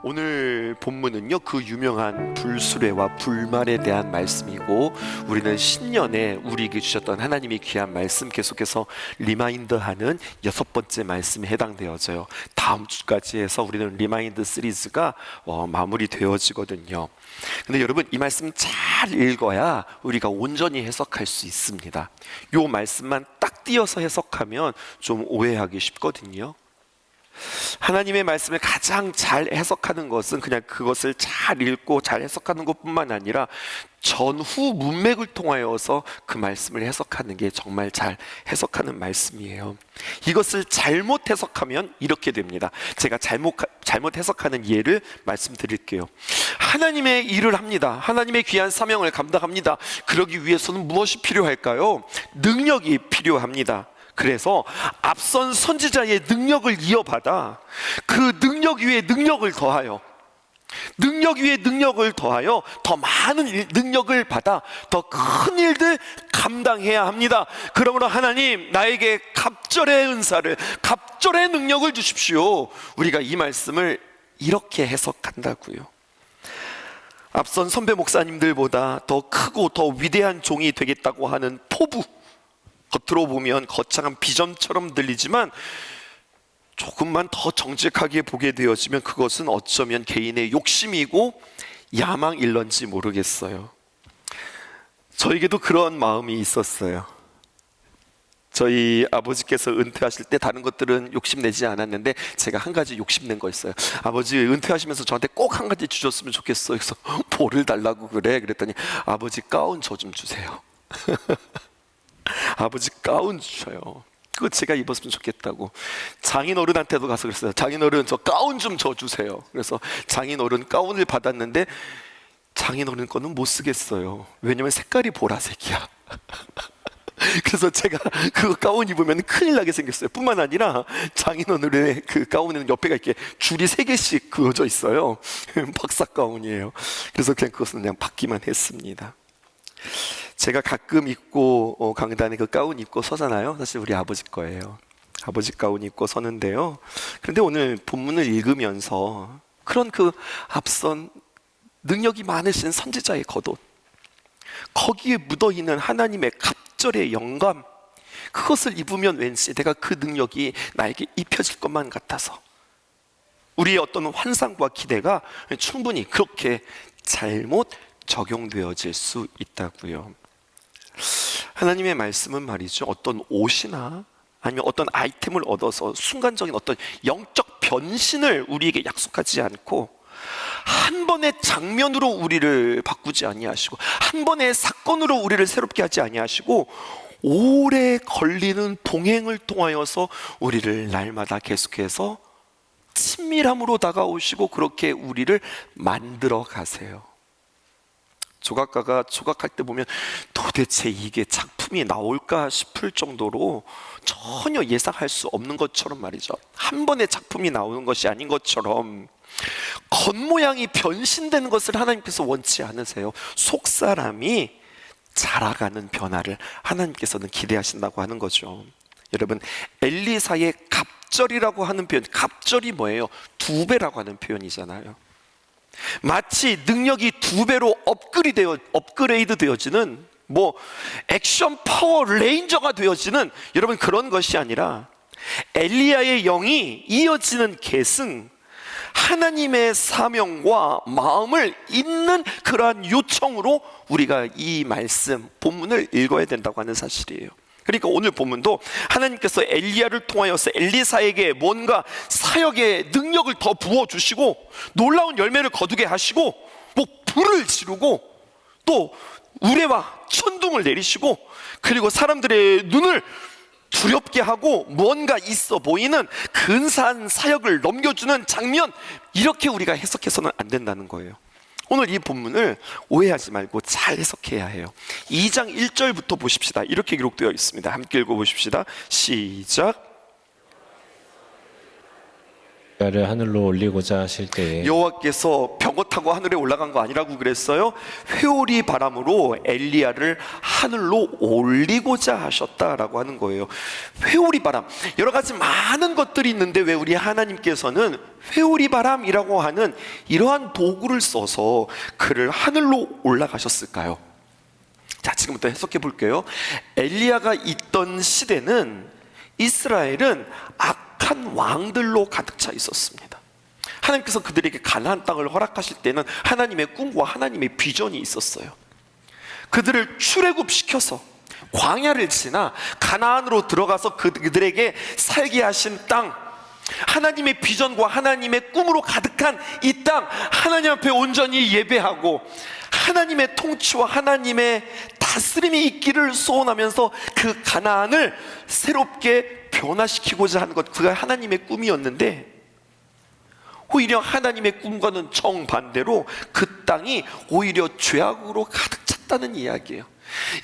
오늘 본문은요, 그 유명한 불수레와 불말에 대한 말씀이고, 우리는 신년에 우리에게 주셨던 하나님의 귀한 말씀 계속해서 리마인드하는 6번째 말씀에 해당되어져요. 다음 주까지 해서 우리는 리마인드 시리즈가 마무리되어지거든요. 근데 여러분, 이 말씀 잘 읽어야 우리가 온전히 해석할 수 있습니다. 이 말씀만 딱 띄어서 해석하면 좀 오해하기 쉽거든요. 하나님의 말씀을 가장 잘 해석하는 것은 그냥 그것을 잘 읽고 잘 해석하는 것뿐만 아니라 전후 문맥을 통하여서 그 말씀을 해석하는 게 정말 잘 해석하는 말씀이에요. 이것을 잘못 해석하면 이렇게 됩니다. 제가 잘못 해석하는 예를 말씀드릴게요. 하나님의 일을 합니다. 하나님의 귀한 사명을 감당합니다. 그러기 위해서는 무엇이 필요할까요? 능력이 필요합니다. 그래서 앞선 선지자의 능력을 이어받아 그 능력 위에 능력을 더하여, 능력 위에 능력을 더하여 더 많은 능력을 받아 더 큰 일들 감당해야 합니다. 그러므로 하나님, 나에게 갑절의 은사를, 갑절의 능력을 주십시오. 우리가 이 말씀을 이렇게 해석한다고요. 앞선 선배 목사님들보다 더 크고 더 위대한 종이 되겠다고 하는 포부, 겉으로 보면 거창한 비전처럼 들리지만 조금만 더 정직하게 보게 되어지면 그것은 어쩌면 개인의 욕심이고 야망일런지 모르겠어요. 저에게도 그런 마음이 있었어요. 저희 아버지께서 은퇴하실 때 다른 것들은 욕심내지 않았는데 제가 한 가지 욕심낸 거 있어요. 아버지 은퇴하시면서 저한테 꼭 한 가지 주셨으면 좋겠어요. 그래서 뭐를 달라고 그래? 그랬더니 아버지 가운 저 좀 주세요. 아버지 가운 주셔요. 그거 제가 입었으면 좋겠다고. 장인어른한테도 가서 그랬어요. 장인어른, 저 가운 좀 줘 주세요. 그래서 장인어른 가운을 받았는데 장인어른 거는 못 쓰겠어요. 왜냐면 색깔이 보라색이야. 그래서 제가 그 가운 입으면 큰일 나게 생겼어요. 뿐만 아니라 장인어른의 그 가운에는 옆에가 이렇게 줄이 3개씩 그어져 있어요. 박사 가운이에요. 그래서 그냥 그것은 그냥 받기만 했습니다. 제가 가끔 입고 강단에 그 가운 입고 서잖아요. 사실 우리 아버지 거예요. 아버지 가운 입고 서는데요. 그런데 오늘 본문을 읽으면서 그런 그 앞선 능력이 많으신 선지자의 겉옷, 거기에 묻어있는 하나님의 갑절의 영감, 그것을 입으면 왠지 내가 그 능력이 나에게 입혀질 것만 같아서 우리의 어떤 환상과 기대가 충분히 그렇게 잘못 적용되어질 수 있다고요. 하나님의 말씀은 말이죠, 어떤 옷이나 아니면 어떤 아이템을 얻어서 순간적인 어떤 영적 변신을 우리에게 약속하지 않고 한 번의 장면으로 우리를 바꾸지 아니하시고 한 번의 사건으로 우리를 새롭게 하지 아니하시고 오래 걸리는 동행을 통하여서 우리를 날마다 계속해서 친밀함으로 다가오시고 그렇게 우리를 만들어 가세요. 조각가가 조각할 때 보면 도대체 이게 작품이 나올까 싶을 정도로 전혀 예상할 수 없는 것처럼 말이죠, 한 번의 작품이 나오는 것이 아닌 것처럼 겉모양이 변신되는 것을 하나님께서 원치 않으세요. 속사람이 자라가는 변화를 하나님께서는 기대하신다고 하는 거죠. 여러분, 엘리사의 갑절이라고 하는 표현, 갑절이 뭐예요? 2배라고 하는 표현이잖아요. 마치 능력이 2배로 업그레이드 되어지는, 뭐 액션 파워 레인저가 되어지는, 여러분 그런 것이 아니라 엘리야의 영이 이어지는 계승, 하나님의 사명과 마음을 잇는 그러한 요청으로 우리가 이 말씀 본문을 읽어야 된다고 하는 사실이에요. 그러니까 오늘 본문도 하나님께서 엘리야를 통하여서 엘리사에게 뭔가 사역의 능력을 더 부어주시고 놀라운 열매를 거두게 하시고 뭐 불을 지르고 또 우레와 천둥을 내리시고 그리고 사람들의 눈을 두렵게 하고 뭔가 있어 보이는 근사한 사역을 넘겨주는 장면, 이렇게 우리가 해석해서는 안 된다는 거예요. 오늘 이 본문을 오해하지 말고 잘 해석해야 해요. 2장 1절부터 보십시다. 이렇게 기록되어 있습니다. 함께 읽어보십시다. 시작. 야를 하늘로 올리고자 하실 때에 여호와께서 병거 타고 하늘에 올라간 거 아니라고 그랬어요. 회오리 바람으로 엘리야를 하늘로 올리고자 하셨다라고 하는 거예요. 회오리 바람, 여러 가지 많은 것들이 있는데 왜 우리 하나님께서는 회오리 바람이라고 하는 이러한 도구를 써서 그를 하늘로 올라가셨을까요? 자, 지금부터 해석해 볼게요. 엘리야가 있던 시대는 이스라엘은 악한 왕들로 가득 차 있었습니다. 하나님께서 그들에게 가나안 땅을 허락하실 때는 하나님의 꿈과 하나님의 비전이 있었어요. 그들을 출애굽시켜서 광야를 지나 가나안으로 들어가서 그들에게 살게 하신 땅, 하나님의 비전과 하나님의 꿈으로 가득한 이 땅, 하나님 앞에 온전히 예배하고 하나님의 통치와 하나님의 다스림이 있기를 소원하면서 그 가나안을 새롭게 변화시키고자 하는 것, 그가 하나님의 꿈이었는데 오히려 하나님의 꿈과는 정반대로 그 땅이 오히려 죄악으로 가득 찼다는 이야기예요.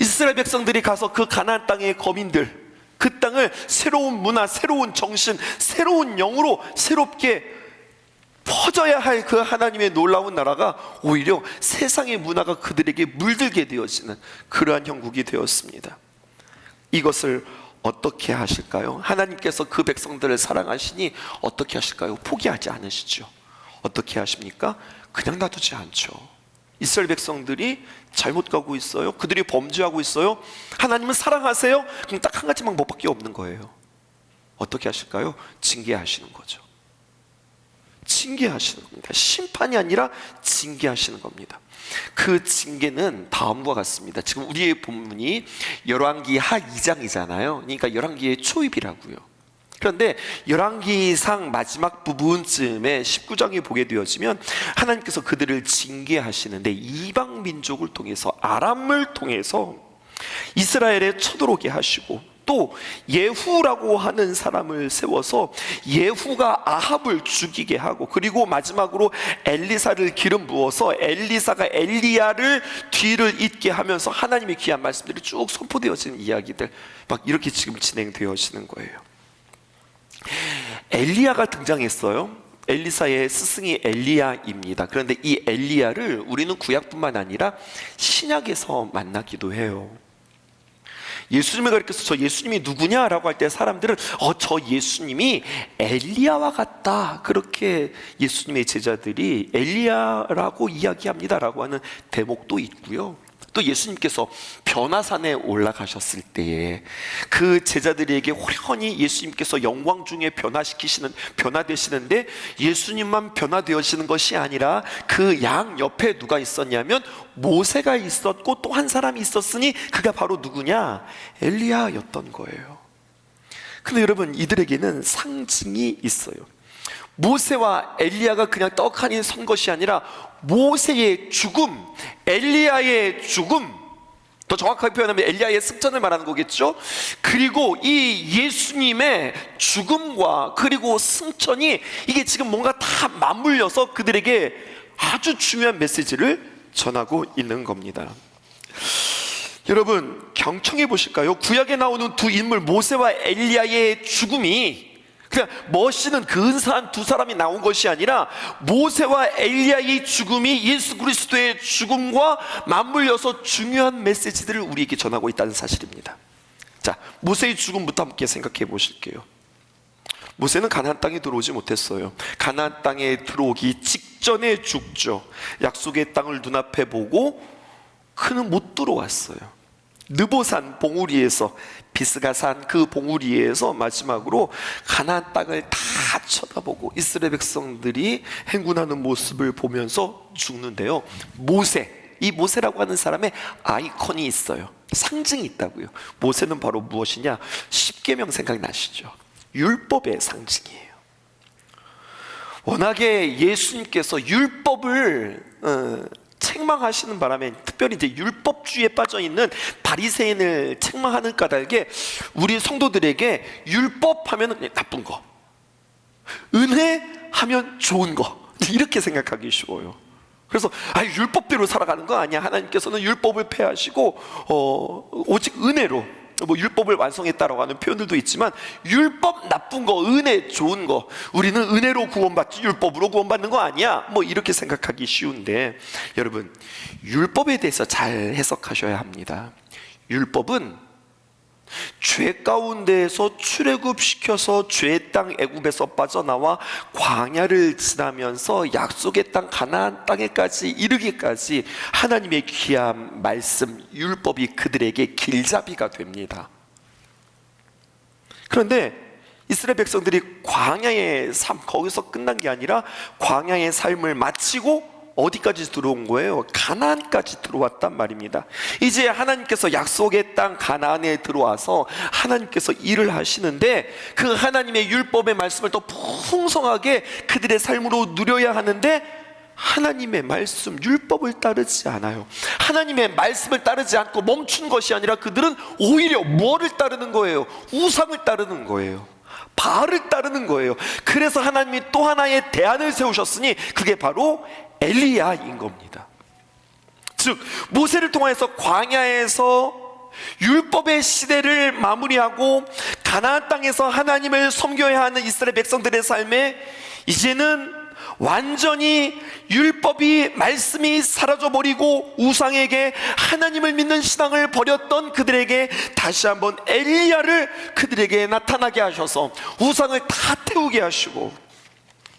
이스라엘 백성들이 가서 그 가나안 땅의 거민들, 그 땅을 새로운 문화, 새로운 정신, 새로운 영으로 새롭게 퍼져야 할 그 하나님의 놀라운 나라가 오히려 세상의 문화가 그들에게 물들게 되어지는 그러한 형국이 되었습니다. 이것을 어떻게 하실까요? 하나님께서 그 백성들을 사랑하시니 어떻게 하실까요? 포기하지 않으시죠. 어떻게 하십니까? 그냥 놔두지 않죠. 이스라엘 백성들이 잘못 가고 있어요. 그들이 범죄하고 있어요. 하나님은 사랑하세요? 그럼 딱 한 가지 방법밖에 없는 거예요. 어떻게 하실까요? 징계하시는 거죠. 징계하시는 겁니다. 심판이 아니라 징계하시는 겁니다. 그 징계는 다음과 같습니다. 지금 우리의 본문이 열왕기 하 2장이잖아요. 그러니까 열왕기의 초입이라고요. 그런데 열왕기상 마지막 부분쯤에 19장에 보게 되어지면 하나님께서 그들을 징계하시는데 이방 민족을 통해서, 아람을 통해서 이스라엘에 쳐들어오게 하시고, 또 예후라고 하는 사람을 세워서 예후가 아합을 죽이게 하고, 그리고 마지막으로 엘리사를 기름 부어서 엘리사가 엘리야를 뒤를 잇게 하면서 하나님의 귀한 말씀들이 쭉 선포되어지는 이야기들, 막 이렇게 지금 진행되어지는 거예요. 엘리야가 등장했어요. 엘리사의 스승이 엘리야입니다. 그런데 이 엘리야를 우리는 구약뿐만 아니라 신약에서 만나기도 해요. 예수님을 가리켜서 저 예수님이 누구냐라고 할 때 사람들은 저 예수님이 엘리야와 같다, 그렇게 예수님의 제자들이 엘리야라고 이야기합니다라고 하는 대목도 있고요. 또 예수님께서 변화산에 올라가셨을 때에 그 제자들에게 호련히 예수님께서 영광 중에 변화되시는데 예수님만 변화되어지는 것이 아니라 그 양 옆에 누가 있었냐면 모세가 있었고 또 한 사람이 있었으니 그가 바로 누구냐? 엘리야였던 거예요. 근데 여러분, 이들에게는 상징이 있어요. 모세와 엘리야가 그냥 떡하니 선 것이 아니라 모세의 죽음, 엘리야의 죽음, 더 정확하게 표현하면 엘리야의 승천을 말하는 거겠죠. 그리고 이 예수님의 죽음과 그리고 승천이 이게 지금 뭔가 다 맞물려서 그들에게 아주 중요한 메시지를 전하고 있는 겁니다. 여러분, 경청해 보실까요? 구약에 나오는 두 인물 모세와 엘리야의 죽음이 그냥 멋있는 근사한 두 사람이 나온 것이 아니라 모세와 엘리야의 죽음이 예수 그리스도의 죽음과 맞물려서 중요한 메시지들을 우리에게 전하고 있다는 사실입니다. 자, 모세의 죽음부터 함께 생각해 보실게요. 모세는 가나안 땅에 들어오지 못했어요. 가나안 땅에 들어오기 직전에 죽죠. 약속의 땅을 눈앞에 보고 그는 못 들어왔어요. 느보산 봉우리에서, 비스가산 그 봉우리에서 마지막으로 가나안 땅을 다 쳐다보고 이스라엘 백성들이 행군하는 모습을 보면서 죽는데요. 이 모세라고 하는 사람의 아이콘이 있어요. 상징이 있다고요. 모세는 바로 무엇이냐? 십계명 생각나시죠? 율법의 상징이에요. 워낙에 예수님께서 율법을 책망하시는 바람에, 특별히 이제 율법주의에 빠져 있는 바리새인을 책망하는 까닭에 우리 성도들에게 율법하면 그냥 나쁜 거, 은혜하면 좋은 거, 이렇게 생각하기 쉬워요. 그래서 율법대로 살아가는 거 아니야. 하나님께서는 율법을 폐하시고 오직 은혜로 뭐 율법을 완성했다라고 하는 표현들도 있지만, 율법 나쁜 거, 은혜 좋은 거, 우리는 은혜로 구원받지 율법으로 구원받는 거 아니야, 뭐 이렇게 생각하기 쉬운데, 여러분 율법에 대해서 잘 해석하셔야 합니다. 율법은 죄 가운데에서 출애굽시켜서 죄의 땅 애굽에서 빠져나와 광야를 지나면서 약속의 땅 가나안 땅에까지 이르기까지 하나님의 귀한 말씀 율법이 그들에게 길잡이가 됩니다. 그런데 이스라엘 백성들이 광야의 삶, 거기서 끝난 게 아니라 광야의 삶을 마치고 어디까지 들어온 거예요? 가나안까지 들어왔단 말입니다. 이제 하나님께서 약속의 땅 가나안에 들어와서 하나님께서 일을 하시는데, 그 하나님의 율법의 말씀을 더 풍성하게 그들의 삶으로 누려야 하는데, 하나님의 말씀 율법을 따르지 않아요. 하나님의 말씀을 따르지 않고 멈춘 것이 아니라 그들은 오히려 뭐를 따르는 거예요? 우상을 따르는 거예요. 바알을 따르는 거예요. 그래서 하나님이 또 하나의 대안을 세우셨으니 그게 바로 엘리야인 겁니다. 즉 모세를 통해서 광야에서 율법의 시대를 마무리하고 가나안 땅에서 하나님을 섬겨야 하는 이스라엘 백성들의 삶에 이제는 완전히 율법이 말씀이 사라져버리고 우상에게 하나님을 믿는 신앙을 버렸던 그들에게 다시 한번 엘리야를 그들에게 나타나게 하셔서 우상을 다 태우게 하시고,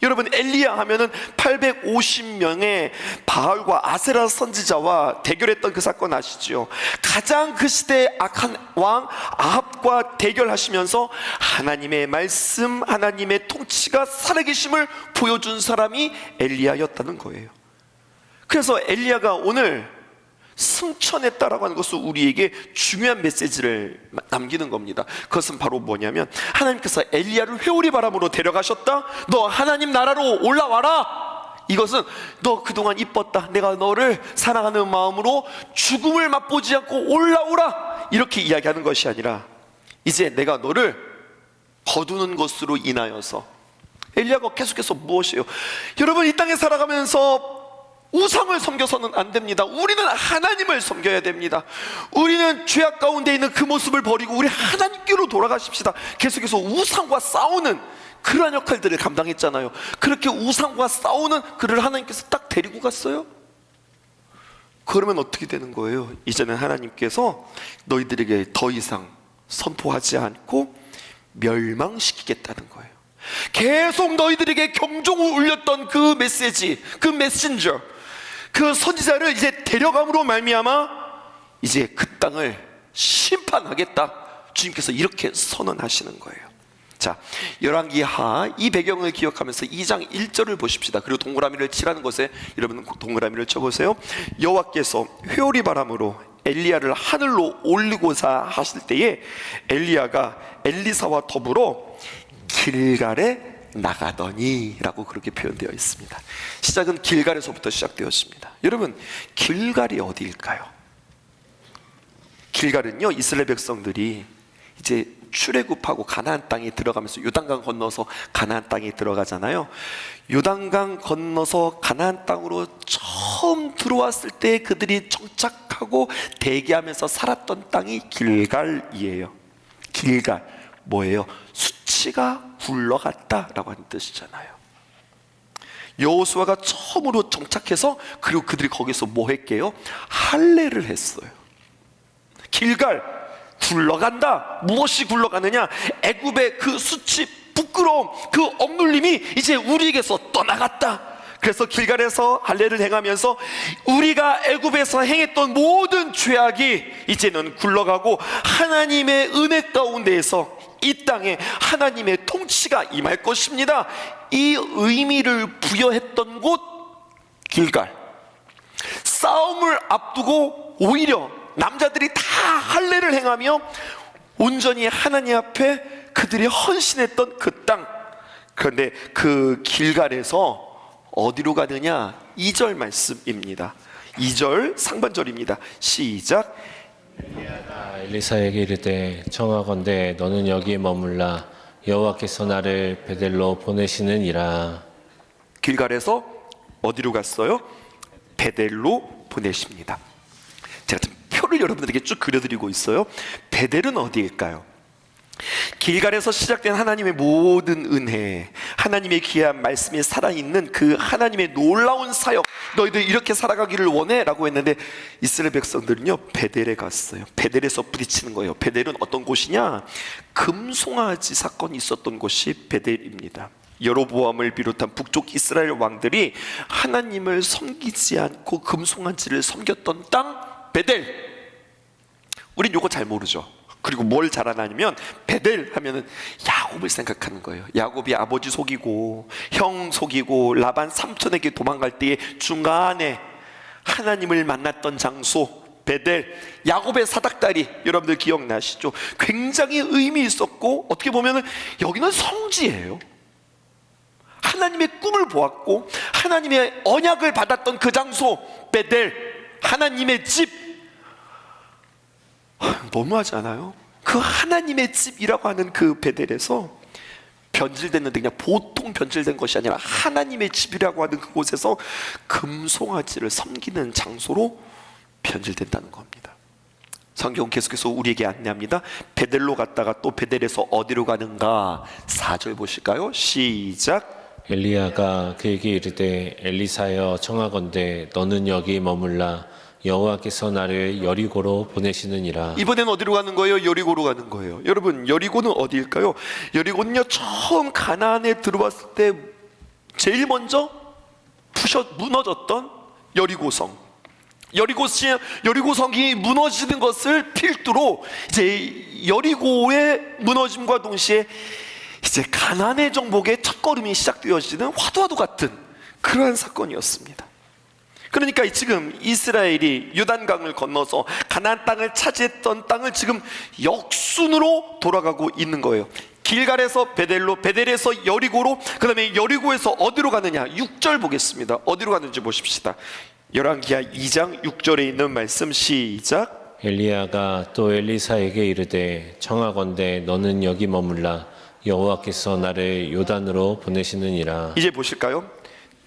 여러분 엘리야 하면은 850명의 바알과 아세라 선지자와 대결했던 그 사건 아시죠? 가장 그 시대의 악한 왕 아합과 대결하시면서 하나님의 말씀, 하나님의 통치가 살아계심을 보여준 사람이 엘리야였다는 거예요. 그래서 엘리야가 오늘 승천했다라고 하는 것은 우리에게 중요한 메시지를 남기는 겁니다. 그것은 바로 뭐냐면, 하나님께서 엘리야를 회오리 바람으로 데려가셨다, 너 하나님 나라로 올라와라. 이것은 너 그동안 이뻤다, 내가 너를 사랑하는 마음으로 죽음을 맛보지 않고 올라오라, 이렇게 이야기하는 것이 아니라 이제 내가 너를 거두는 것으로 인하여서, 엘리야가 계속해서 무엇이에요? 여러분 이 땅에 살아가면서 우상을 섬겨서는 안 됩니다. 우리는 하나님을 섬겨야 됩니다. 우리는 죄악 가운데 있는 그 모습을 버리고 우리 하나님께로 돌아가십시다. 계속해서 우상과 싸우는 그러한 역할들을 감당했잖아요. 그렇게 우상과 싸우는 그를 하나님께서 딱 데리고 갔어요. 그러면 어떻게 되는 거예요? 이제는 하나님께서 너희들에게 더 이상 선포하지 않고 멸망시키겠다는 거예요. 계속 너희들에게 경종을 울렸던 그 메시지, 그 메신저, 그 선지자를 이제 데려감으로 말미암아 이제 그 땅을 심판하겠다, 주님께서 이렇게 선언하시는 거예요. 자, 열왕기하 이 배경을 기억하면서 2장 1절을 보십시다. 그리고 동그라미를 치라는 것에 여러분 동그라미를 쳐보세요. 여호와께서 회오리 바람으로 엘리야를 하늘로 올리고자 하실 때에 엘리야가 엘리사와 더불어 길갈에 나가더니 라고 그렇게 표현되어 있습니다. 시작은 길갈에서부터 시작되었습니다. 여러분 길갈이 어디일까요? 길갈은요, 이스라엘 백성들이 이제 출애굽하고 가나안 땅에 들어가면서 요단강 건너서 가나안 땅에 들어가잖아요. 요단강 건너서 가나안 땅으로 처음 들어왔을 때 그들이 정착하고 대기하면서 살았던 땅이 길갈이에요. 길갈 뭐예요? 수치가 굴러갔다라고 하는 뜻이잖아요. 여호수아가 처음으로 정착해서, 그리고 그들이 거기서 뭐 했게요? 할례를 했어요. 길갈 굴러간다. 무엇이 굴러가느냐? 애굽의 그 수치, 부끄러움, 그 억눌림이 이제 우리에게서 떠나갔다. 그래서 길갈에서 할례를 행하면서 우리가 애굽에서 행했던 모든 죄악이 이제는 굴러가고 하나님의 은혜 가운데에서 이 땅에 하나님의 통치가 임할 것입니다. 이 의미를 부여했던 곳 길갈. 싸움을 앞두고 오히려 남자들이 다 할례를 행하며 온전히 하나님 앞에 그들이 헌신했던 그 땅. 그런데 그 길갈에서 어디로 가느냐? 2절 말씀입니다. 2절 상반절입니다. 시작. 엘리사에게 이르되 청하건대 너는 여기에 머물라, 여호와께서 나를 베델로 보내시느니라. 길갈에서 어디로 갔어요? 베델로 보내십니다. 제가 좀 표를 여러분들에게 쭉 그려드리고 있어요. 베델은 어디일까요? 길갈에서 시작된 하나님의 모든 은혜, 하나님의 귀한 말씀이 살아있는 그 하나님의 놀라운 사역, 너희들 이렇게 살아가기를 원해? 라고 했는데 이스라엘 백성들은요 베델에 갔어요. 베델에서 부딪히는 거예요. 베델은 어떤 곳이냐? 금송아지 사건이 있었던 곳이 베델입니다. 여로보암을 비롯한 북쪽 이스라엘 왕들이 하나님을 섬기지 않고 금송아지를 섬겼던 땅 베델. 우린 요거 잘 모르죠. 그리고 뭘 잘 아냐면 베델 하면은 야곱을 생각하는 거예요. 야곱이 아버지 속이고 형 속이고 라반 삼촌에게 도망갈 때에 중간에 하나님을 만났던 장소 베델, 야곱의 사닥다리, 여러분들 기억나시죠? 굉장히 의미 있었고 어떻게 보면은 여기는 성지예요. 하나님의 꿈을 보았고 하나님의 언약을 받았던 그 장소 베델, 하나님의 집. 너무하지 않아요? 그 하나님의 집이라고 하는 그 베델에서 변질됐는데 그냥 보통 변질된 것이 아니라 하나님의 집이라고 하는 그곳에서 금송아지를 섬기는 장소로 변질된다는 겁니다. 성경은 계속해서 우리에게 안내합니다. 베델로 갔다가 또 베델에서 어디로 가는가? 4절 보실까요? 시작. 엘리야가 그에게 이르되 엘리사여 청하건대 너는 여기 머물라 여호와께서 나를 여리고로 보내시느니라. 이번엔 어디로 가는 거예요? 여리고로 가는 거예요. 여러분 여리고는 어디일까요? 여리고는요 처음 가나안에 들어왔을 때 제일 먼저 무너졌던 여리고성. 여리고성이 무너지는 것을 필두로 이제 여리고의 무너짐과 동시에 이제 가나안의 정복의 첫걸음이 시작되어지는 화두와도 같은 그러한 사건이었습니다. 그러니까 지금 이스라엘이 요단강을 건너서 가나안 땅을 차지했던 땅을 지금 역순으로 돌아가고 있는 거예요. 길갈에서 베델로, 베델에서 여리고로, 그 다음에 여리고에서 어디로 가느냐? 6절 보겠습니다. 어디로 가는지 보십시다. 열왕기하 2장 6절에 있는 말씀 시작. 엘리야가 또 엘리사에게 이르되 청하건대 너는 여기 머물라 여호와께서 나를 요단으로 보내시느니라. 이제 보실까요?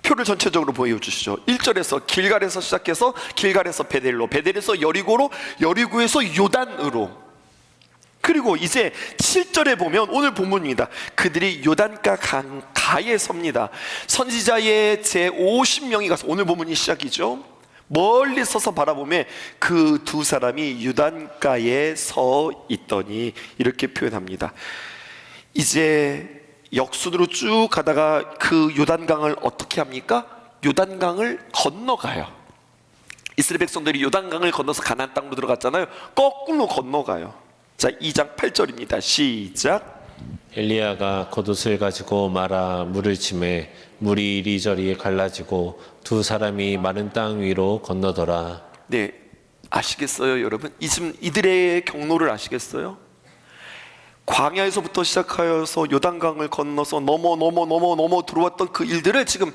표를 전체적으로 보여주시죠. 1절에서 길갈에서 시작해서 길갈에서 베델로, 베델에서 여리고로, 여리고에서 요단으로. 그리고 이제 7절에 보면 오늘 본문입니다. 그들이 요단가 강가에 섭니다. 선지자의 제 50명이 가서, 오늘 본문이 시작이죠. 멀리 서서 바라보면 그 두 사람이 요단가에 서 있더니 이렇게 표현합니다. 이제 역순으로 쭉 가다가 그 요단강을 어떻게 합니까? 요단강을 건너가요. 이스라엘 백성들이 요단강을 건너서 가나안 땅으로 들어갔잖아요. 거꾸로 건너가요. 자, 2장 8절입니다. 시작. 엘리야가 겉옷을 가지고 말아 물을 치매 물이 이리저리 갈라지고 두 사람이 마른 땅 위로 건너더라. 네, 아시겠어요, 여러분? 지금 이들의 경로를 아시겠어요? 광야에서부터 시작하여서 요단강을 건너서 넘어 들어왔던 그 일들을 지금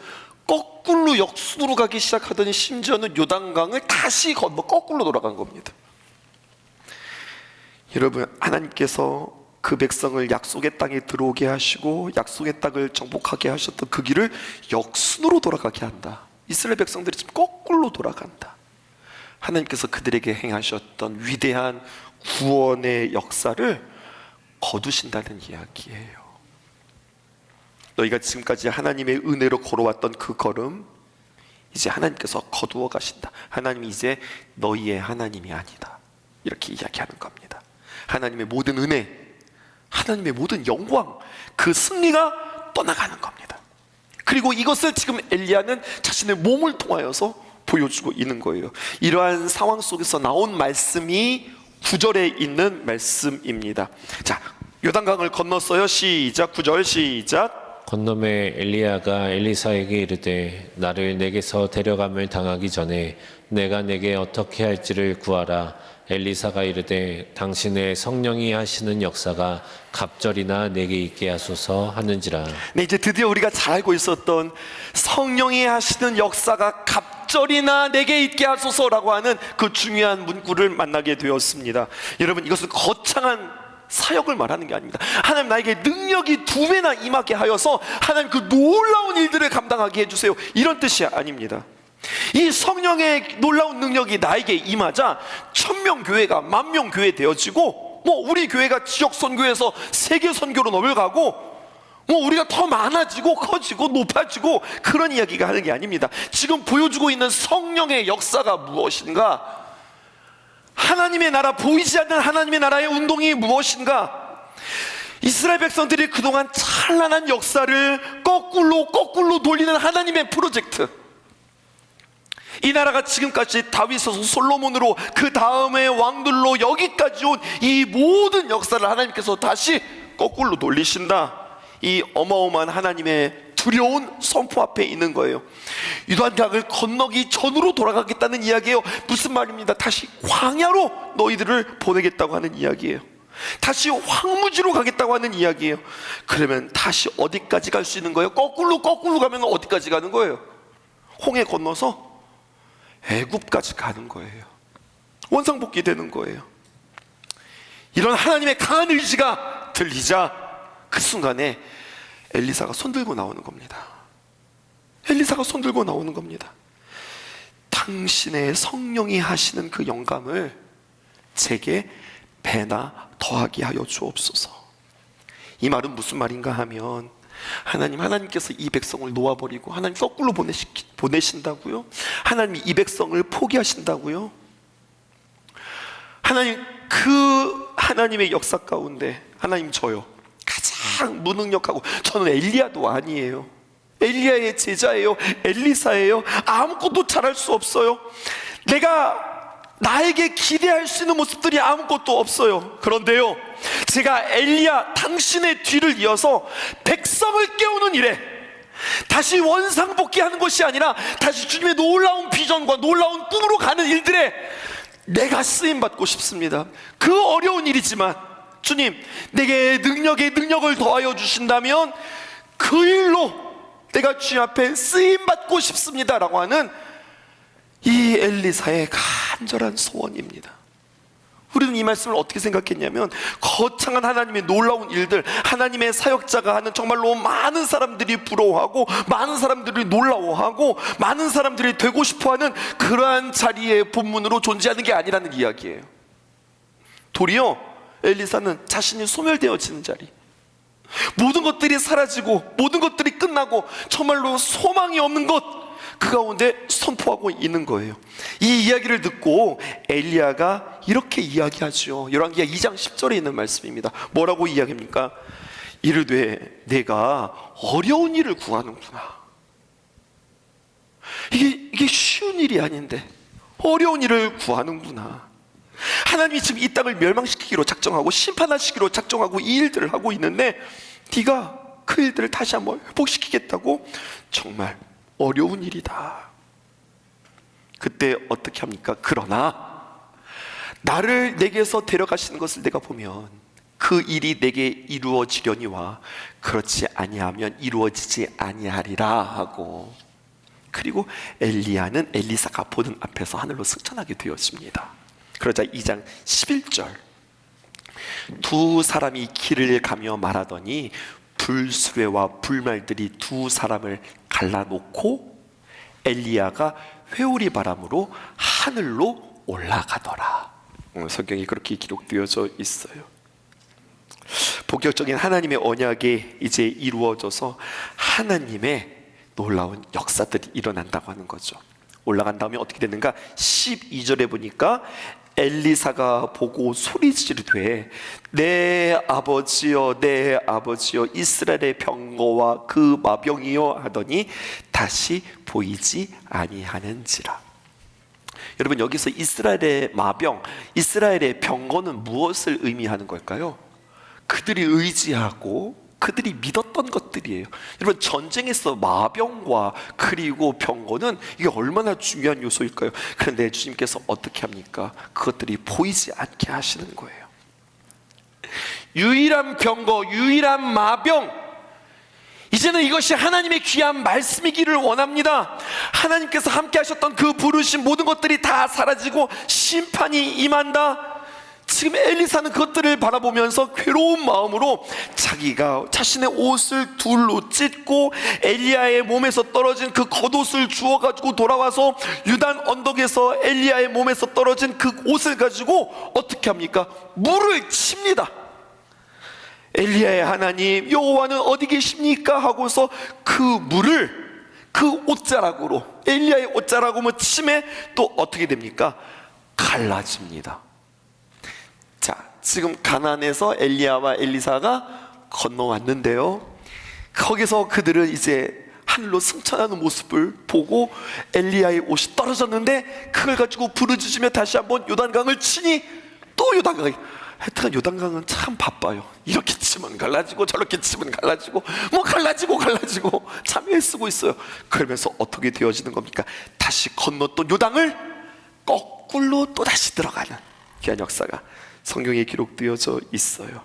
거꾸로 역순으로 가기 시작하더니 심지어는 요단강을 다시 건너 거꾸로 돌아간 겁니다. 여러분, 하나님께서 그 백성을 약속의 땅에 들어오게 하시고 약속의 땅을 정복하게 하셨던 그 길을 역순으로 돌아가게 한다. 이스라엘 백성들이 지금 거꾸로 돌아간다. 하나님께서 그들에게 행하셨던 위대한 구원의 역사를 거두신다는 이야기예요. 너희가 지금까지 하나님의 은혜로 걸어왔던 그 걸음 이제 하나님께서 거두어 가신다. 하나님이 이제 너희의 하나님이 아니다. 이렇게 이야기하는 겁니다. 하나님의 모든 은혜, 하나님의 모든 영광, 그 승리가 떠나가는 겁니다. 그리고 이것을 지금 엘리야는 자신의 몸을 통하여서 보여주고 있는 거예요. 이러한 상황 속에서 나온 말씀이 9절에 있는 말씀입니다. 자, 요단강을 건넜어요. 시작. 9절 시작. 건너매 엘리야가 엘리사에게 이르되 나를 내게서 데려감을 당하기 전에 내가 내게 어떻게 할지를 구하라. 엘리사가 이르되 당신의 성령이 하시는 역사가 갑절이나 내게 있게 하소서 하는지라. 네, 이제 드디어 우리가 잘 알고 있었던 성령이 하시는 역사가 갑절이나 내게 있게 하소서라고 하는 그 중요한 문구를 만나게 되었습니다. 여러분, 이것은 거창한 사역을 말하는 게 아닙니다. 하나님 나에게 능력이 2배나 임하게 하여서 하나님 그 놀라운 일들을 감당하게 해주세요, 이런 뜻이 아닙니다. 이 성령의 놀라운 능력이 나에게 임하자 1000명 교회가 10,000명 교회 되어지고, 우리 교회가 지역 선교에서 세계 선교로 넘어가고, 우리가 더 많아지고 커지고 높아지고, 그런 이야기가 하는 게 아닙니다. 지금 보여주고 있는 성령의 역사가 무엇인가? 하나님의 나라, 보이지 않는 하나님의 나라의 운동이 무엇인가? 이스라엘 백성들이 그동안 찬란한 역사를 거꾸로 돌리는 하나님의 프로젝트. 이 나라가 지금까지 다윗에서 솔로몬으로, 그 다음에 왕들로 여기까지 온 이 모든 역사를 하나님께서 다시 거꾸로 돌리신다. 이 어마어마한 하나님의 두려운 선포 앞에 있는 거예요. 유단강을 건너기 전으로 돌아가겠다는 이야기예요. 무슨 말입니다? 다시 광야로 너희들을 보내겠다고 하는 이야기예요. 다시 황무지로 가겠다고 하는 이야기예요. 그러면 다시 어디까지 갈 수 있는 거예요? 거꾸로 가면 어디까지 가는 거예요? 홍해 건너서 애굽까지 가는 거예요. 원상복귀 되는 거예요. 이런 하나님의 강한 의지가 들리자 그 순간에 엘리사가 손들고 나오는 겁니다. 엘리사가 손들고 나오는 겁니다. 당신의 성령이 하시는 그 영감을 제게 배나 더하게 하여 주옵소서. 이 말은 무슨 말인가 하면, 하나님께서 이 백성을 놓아버리고 하나님 거꾸로 보내신다고요? 하나님이 이 백성을 포기하신다고요? 하나님의 역사 가운데 하나님, 저요 가장 무능력하고, 저는 엘리야도 아니에요. 엘리야의 제자예요. 엘리사예요. 아무것도 잘할 수 없어요. 나에게 기대할 수 있는 모습들이 아무것도 없어요. 그런데요, 제가 엘리야 당신의 뒤를 이어서 백성을 깨우는 일에, 다시 원상복귀하는 것이 아니라 다시 주님의 놀라운 비전과 놀라운 꿈으로 가는 일들에 내가 쓰임받고 싶습니다. 그 어려운 일이지만 주님, 내게 능력을 더하여 주신다면 그 일로 내가 주님 앞에 쓰임받고 싶습니다 라고 하는 이 엘리사의 간절한 소원입니다. 우리는 이 말씀을 어떻게 생각했냐면, 거창한 하나님의 놀라운 일들, 하나님의 사역자가 하는 정말로 많은 사람들이 부러워하고, 많은 사람들이 놀라워하고, 많은 사람들이 되고 싶어하는 그러한 자리의 본문으로 존재하는 게 아니라는 이야기예요. 도리어 엘리사는 자신이 소멸되어지는 자리, 모든 것들이 사라지고 모든 것들이 끝나고 정말로 소망이 없는 것, 그 가운데 선포하고 있는 거예요. 이 이야기를 듣고 엘리야가 이렇게 이야기하죠. 열왕기하 2장 10절에 있는 말씀입니다. 뭐라고 이야기합니까? 이르되 내가 어려운 일을 구하는구나. 이게 쉬운 일이 아닌데 어려운 일을 구하는구나. 하나님이 지금 이 땅을 멸망시키기로 작정하고 심판하시기로 작정하고 이 일들을 하고 있는데, 네가 그 일들을 다시 한번 회복시키겠다고? 정말 어려운 일이다. 그때 어떻게 합니까? 그러나 나를 내게서 데려가시는 것을 내가 보면 그 일이 내게 이루어지려니와 그렇지 아니하면 이루어지지 아니하리라 하고, 그리고 엘리야는 엘리사가 보는 앞에서 하늘로 승천하게 되었습니다. 그러자 2장 11절, 두 사람이 길을 가며 말하더니 불수레와 불말들이 두 사람을 갈라놓고 엘리야가 회오리 바람으로 하늘로 올라가더라. 성경이 그렇게 기록되어져 있어요. 본격적인 하나님의 언약이 이제 이루어져서 하나님의 놀라운 역사들이 일어난다고 하는 거죠. 올라간 다음에 어떻게 되는가? 12절에 보니까 엘리사가 보고 소리 지르되 내 아버지여 내 아버지여 이스라엘의 병거와 그 마병이여 하더니 다시 보이지 아니하는지라. 여러분, 여기서 이스라엘의 마병, 이스라엘의 병거는 무엇을 의미하는 걸까요? 그들이 의지하고 그들이 믿었던 것들이에요. 여러분, 전쟁에서 마병과 그리고 병거는 이게 얼마나 중요한 요소일까요? 그런데 주님께서 어떻게 합니까? 그것들이 보이지 않게 하시는 거예요. 유일한 병거, 유일한 마병, 이제는 이것이 하나님의 귀한 말씀이기를 원합니다. 하나님께서 함께 하셨던 그 부르신 모든 것들이 다 사라지고 심판이 임한다. 지금 엘리사는 그것들을 바라보면서 괴로운 마음으로 자기가 자신의 옷을 둘로 찢고 엘리야의 몸에서 떨어진 그 겉옷을 주워가지고 돌아와서 유단 언덕에서 엘리야의 몸에서 떨어진 그 옷을 가지고 어떻게 합니까? 물을 칩니다. 엘리야의 하나님 여호와는 어디 계십니까? 하고서 그 물을 그 옷자락으로, 엘리야의 옷자락으로 침에 또 어떻게 됩니까? 갈라집니다. 자, 지금 가나안에서 엘리야와 엘리사가 건너왔는데요, 거기서 그들은 이제 하늘로 승천하는 모습을 보고 엘리야의 옷이 떨어졌는데 그걸 가지고 부르짖으며 다시 한번 요단강을 치니 또 요단강이, 하여튼 요단강은 참 바빠요. 이렇게 치면 갈라지고 저렇게 치면 갈라지고 뭐 갈라지고 참 애쓰고 있어요. 그러면서 어떻게 되어지는 겁니까? 다시 건넜던 요단을 거꾸로 또 다시 들어가는 귀한 역사가 성경에 기록되어져 있어요.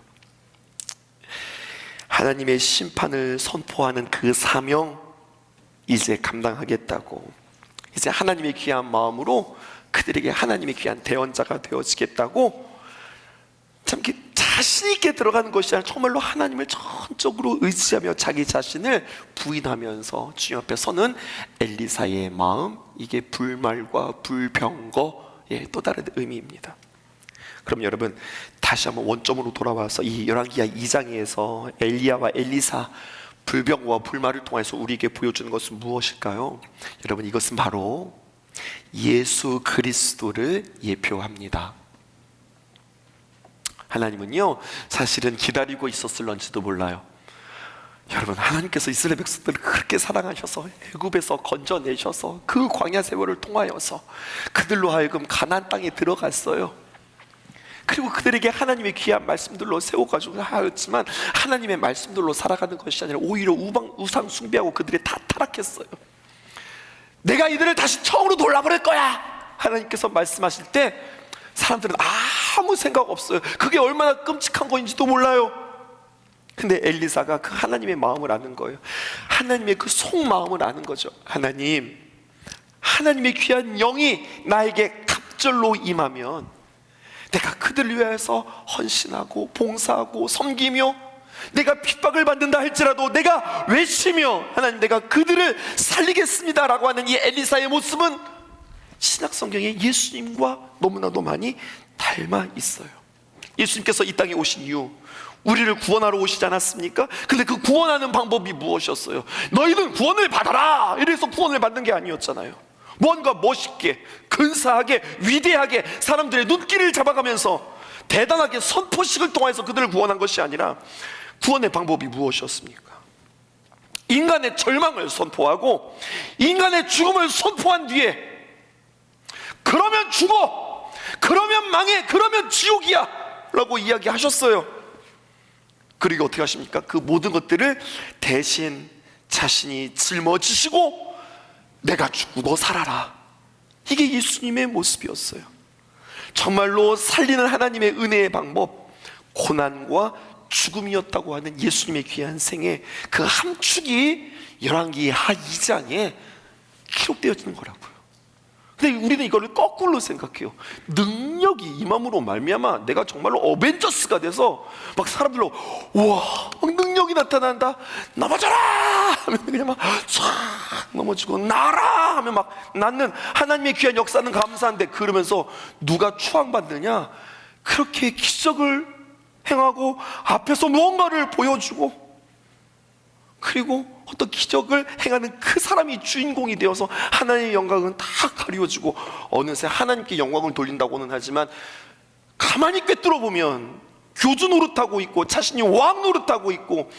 하나님의 심판을 선포하는 그 사명 이제 감당하겠다고, 이제 하나님의 귀한 마음으로 그들에게 하나님의 귀한 대언자가 되어지겠다고 참 자신 있게 들어가는 것이 아니라 정말로 하나님을 전적으로 의지하며 자기 자신을 부인하면서 주님 앞에 서는 엘리사의 마음, 이게 불말과 불병거의 또 다른 의미입니다. 그럼 여러분 다시 한번 원점으로 돌아와서 이 열왕기하 2장에서 엘리야와 엘리사 불병과 불말을 통해서 우리에게 보여주는 것은 무엇일까요? 여러분, 이것은 바로 예수 그리스도를 예표합니다. 하나님은요, 사실은 기다리고 있었을런지도 몰라요. 여러분, 하나님께서 이스라엘 백성들을 그렇게 사랑하셔서 애굽에서 건져내셔서 그 광야 세월을 통하여서 그들로 하여금 가나안 땅에 들어갔어요. 그리고 그들에게 하나님의 귀한 말씀들로 세워가지고 하였지만 하나님의 말씀들로 살아가는 것이 아니라 오히려 우상 숭배하고 그들이 다 타락했어요. 내가 이들을 다시 처음으로 돌아보낼 거야, 하나님께서 말씀하실 때 사람들은 아무 생각 없어요. 그게 얼마나 끔찍한 거인지도 몰라요. 근데 엘리사가 그 하나님의 마음을 아는 거예요. 하나님의 그 속마음을 아는 거죠. 하나님, 하나님의 귀한 영이 나에게 갑절로 임하면 내가 그들을 위해서 헌신하고 봉사하고 섬기며 내가 핍박을 받는다 할지라도 내가 외치며 하나님 내가 그들을 살리겠습니다 라고 하는 이 엘리사의 모습은 신약 성경에 예수님과 너무나도 많이 닮아 있어요. 예수님께서 이 땅에 오신 이유, 우리를 구원하러 오시지 않았습니까? 근데 그 구원하는 방법이 무엇이었어요? 너희는 구원을 받아라, 이래서 구원을 받는 게 아니었잖아요. 뭔가 멋있게, 근사하게, 위대하게 사람들의 눈길을 잡아가면서 대단하게 선포식을 통해서 그들을 구원한 것이 아니라 구원의 방법이 무엇이었습니까? 인간의 절망을 선포하고 인간의 죽음을 선포한 뒤에 그러면 죽어, 그러면 망해, 그러면 지옥이야 라고 이야기하셨어요. 그리고 어떻게 하십니까? 그 모든 것들을 대신 자신이 짊어지시고 내가 죽고 너 살아라, 이게 예수님의 모습이었어요. 정말로 살리는 하나님의 은혜의 방법, 고난과 죽음이었다고 하는 예수님의 귀한 생애, 그 함축이 열왕기하 2장에 기록되어지는 거라고요. 근데 우리는 이거를 거꾸로 생각해요. 능력이 임함으로 말미암아 내가 정말로 어벤져스가 돼서 막 사람들로 우와 막 능력이 나타난다, 넘어져라 하면 그냥 막 촤 넘어지고, 나라 하면 막 낫는 하나님의 귀한 역사는 감사한데, 그러면서 누가 추앙받느냐? 그렇게 기적을 행하고 앞에서 무언가를 보여주고 그리고 어떤 기적을 행하는 그 사람이 주인공이 되어서 하나님의 영광은 다 가리워지고 어느새 하나님께 영광을 돌린다고는 하지만 가만히 꿰뚫어 보면 교주 노릇하고 있고 자신이 왕 노릇하고 있고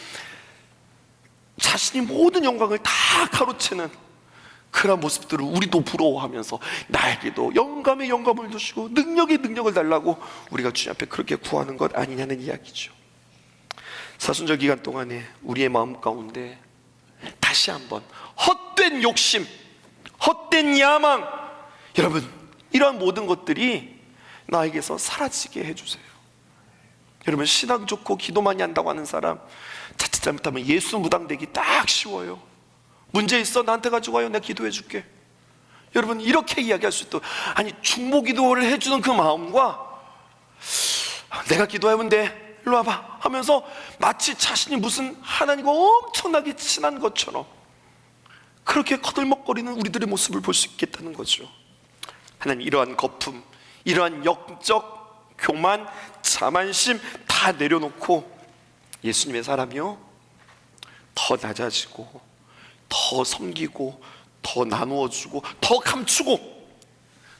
자신이 모든 영광을 다 가로채는 그런 모습들을 우리도 부러워하면서 나에게도 영감의 영감을 주시고 능력의 능력을 달라고 우리가 주님 앞에 그렇게 구하는 것 아니냐는 이야기죠. 사순절 기간 동안에 우리의 마음 가운데 다시 한번 헛된 욕심, 헛된 야망, 여러분 이러한 모든 것들이 나에게서 사라지게 해주세요. 여러분, 신앙 좋고 기도 많이 한다고 하는 사람 자칫 잘못하면 예수 무당되기 딱 쉬워요. 문제 있어? 나한테 가지고 와요, 내가 기도해 줄게. 여러분, 이렇게 이야기할 수 있도록, 아니 중보 기도를 해주는 그 마음과 내가 기도하면 돼, 일로 와봐 하면서 마치 자신이 무슨 하나님과 엄청나게 친한 것처럼 그렇게 거들먹거리는 우리들의 모습을 볼 수 있겠다는 거죠. 하나님, 이러한 거품, 이러한 역적, 교만, 자만심 다 내려놓고 예수님의 사람이요, 더 낮아지고 더 섬기고 더 나누어주고 더 감추고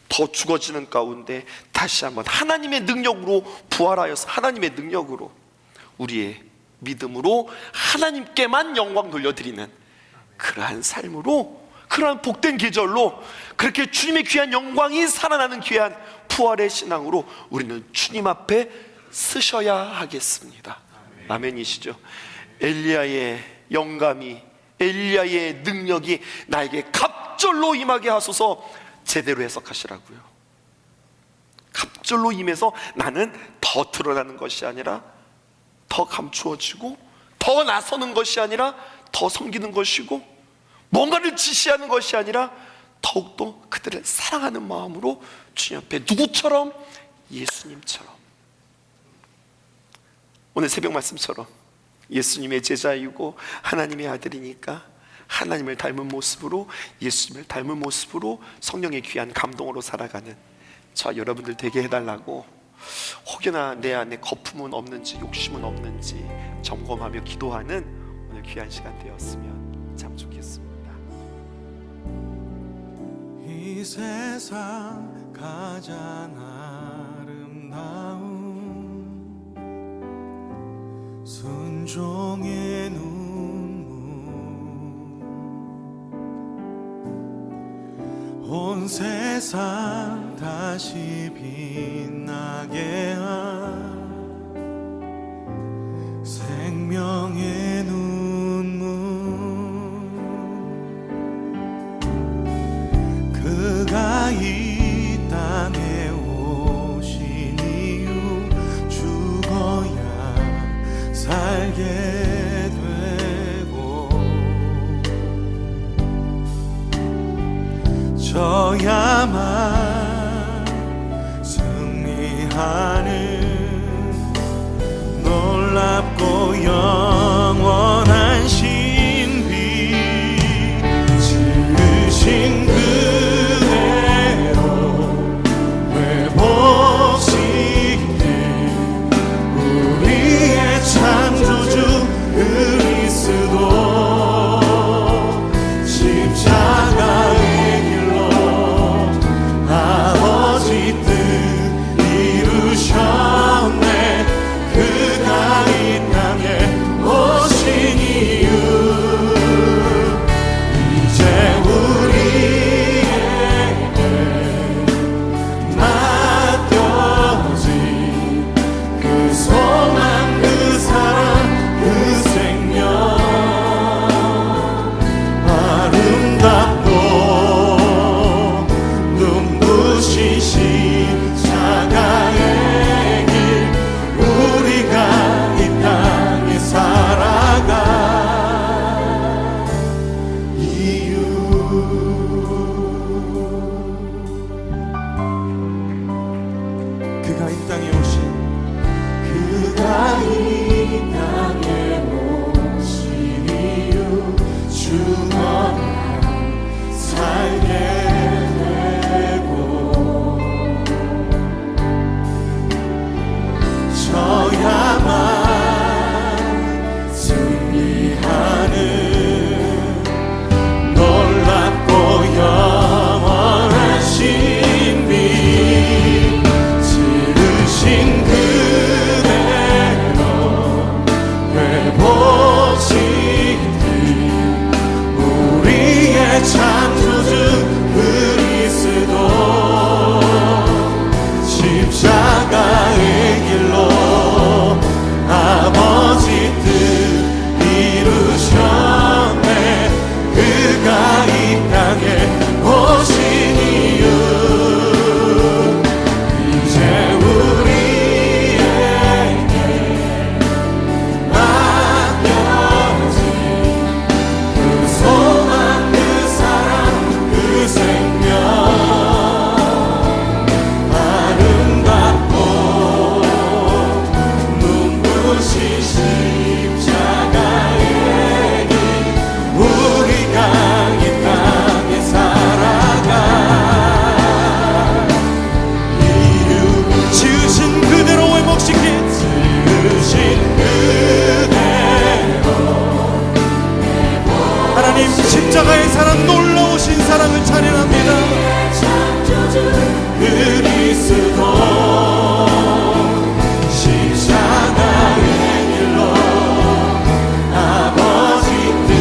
더 죽어지는 가운데 다시 한번 하나님의 능력으로 부활하여서 하나님의 능력으로 우리의 믿음으로 하나님께만 영광 돌려드리는 그러한 삶으로, 그러한 복된 계절로, 그렇게 주님의 귀한 영광이 살아나는 귀한 부활의 신앙으로 우리는 주님 앞에 쓰셔야 하겠습니다. 아멘이시죠? 엘리야의 영감이, 엘리야의 능력이 나에게 갑절로 임하게 하소서 제대로 해석하시라고요. 갑절로 임해서 나는 더 드러나는 것이 아니라 더 감추어지고, 더 나서는 것이 아니라 더 섬기는 것이고, 뭔가를 지시하는 것이 아니라 더욱더 그들을 사랑하는 마음으로 주님 앞에, 누구처럼? 예수님처럼. 오늘 새벽 말씀처럼 예수님의 제자이고 하나님의 아들이니까 하나님을 닮은 모습으로, 예수님을 닮은 모습으로 성령의 귀한 감동으로 살아가는 저 여러분들 되게 해달라고, 혹여나 내 안에 거품은 없는지 욕심은 없는지 점검하며 기도하는 오늘 귀한 시간 되었으면 참 좋겠습니다. 이 세상 가장 아름다운 순종의 눈물, 온 세상 다시 빛나게 한 생명의 눈물, 그가 이 땅에 오신 이유 죽어야 살게 되고 져야만 승리하는 놀랍고 영원한 신비, 지으신 그대로 회복시킬 우리의 창조주 그리스도, 십자가의 길로 베푸신 사랑을 찬양합니다. 그리스도 십자가의 길로 아버지 뜻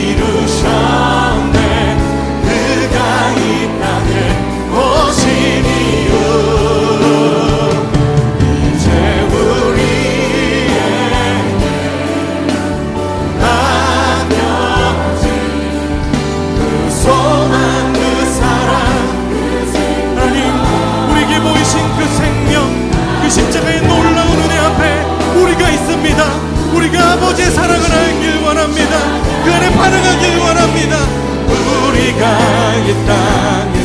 이루셨네. 그가 이 땅에 오신 이유 이제 우리에게 나머지 그 소망 그 사랑 하나님 우리에게 보이신 그 생명 그 십자가의 놀라운 은혜 앞에 우리가 있습니다. 우리가 아버지의 사랑을 알길 원합니다. 그 안에 반응하길 원합니다. 우리가 이 땅에